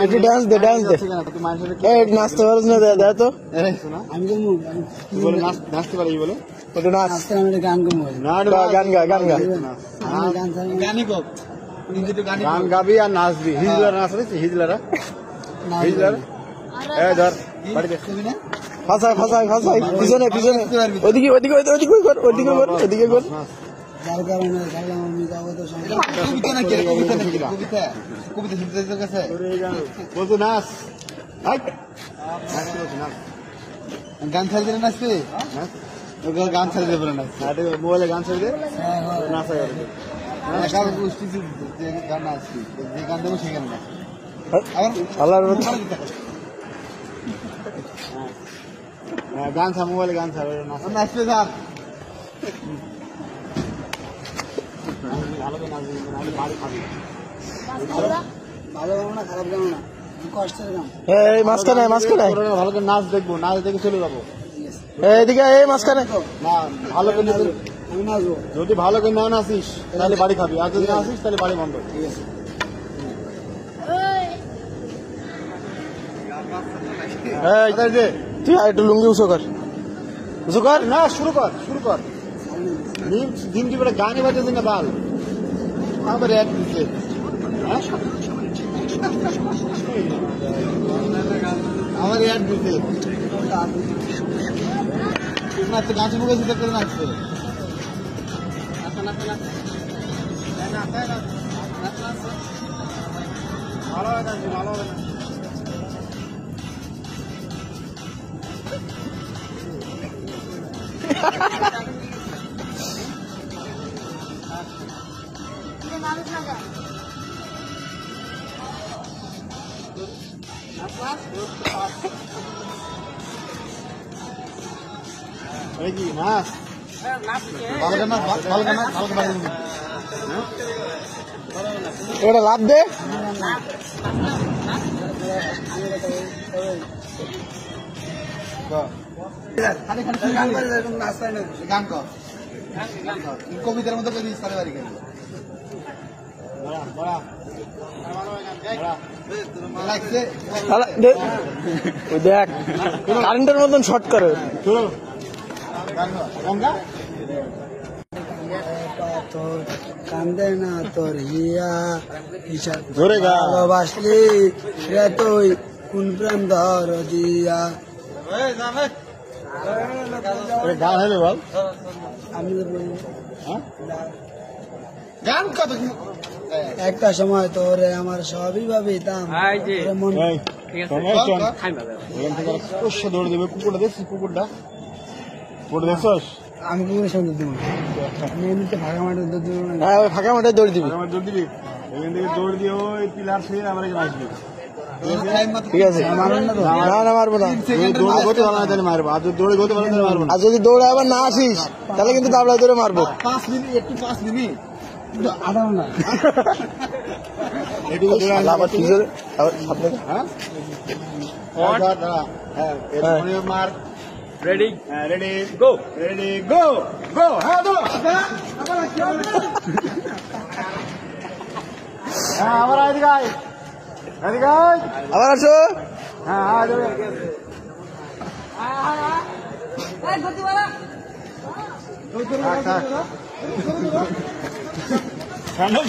একটু ডান্স দে নাচতে পারিস না দে তো আমি নাচতে পারি বলে একটু নাচ গান গান গা গান গাবি আর নাচবি হিজলারা নাচ আছে হিজলারা ধর বাড়িতে ফাঁসাই পিছনে ওদিকে কর বলতো নাচ গান ছাড়ি দিলে নাচবে গান ছাড়ি দেবে না মোবাইলে গান ছাড়ি দে নাচা যাবে গান নাচবি যে গান দেবো সেই গান গান ছাড় মোবাইলে গান ছাড় নাচবে স্যার ভালো খাবি ভালো না খারাপ যাবো না মাঝখানে ভালো করে নাচ দেখবো নাচ দেখে চলে যাবো এদিকে মাঝখানে না ভালো করে আমি নাচবো যদি ভালো করে না নাচিস তাহলে বাড়ি খাবি আর যদি না আসিস তাহলে বাড়ি বন্ধ ঠিক আছে তুই একটু লুঙ্গি উঁচু কর না শুরু কর দিন কি বলে গানে বাজেছে না বাল আবার এক দিচ্ছে আমার এক দিচ্ছে নাচতে গাছ মুখে চিন্তা করে নাচছে ভালো হয় ভালো হবে কি নাচ এটা লাভ দে কবিতার মতো দেখ কারেন্টের মতন শর্ট করে কান্দে না তোর হিয়া ভালোবাসলি রে তুই কোন প্রেম ধর দিয়া গান হলে বল আমি গান কত একটা সময় তোরে আমার সবই ভাবিতাম দৌড়ে দেবে কুকুরটা দেখছিস কুকুরটা দেখছস আমি কুকুরের সঙ্গে দেবো এমনিতে ফাঁকা মাঠে ফাঁকা মাঠে দৌড় দিবি এখান থেকে দৌড় দিয়ে ওই পিলার ছুঁয়ে আমার এখানে আসবি ঠিক আছে না মারবো না মারবো আর দৌড়ে গতে পারো মারবো আর যদি দৌড়ে আবার না আসিস তাহলে কিন্তু দাবড়ায় ধরে মারবো 5 মিনিট একটু 5 মিনিট আধা ঘন্টা মার রেডি গো হ্যাঁ আবার এদিকে আবার আসো হ্যাঁ ঠান্ডা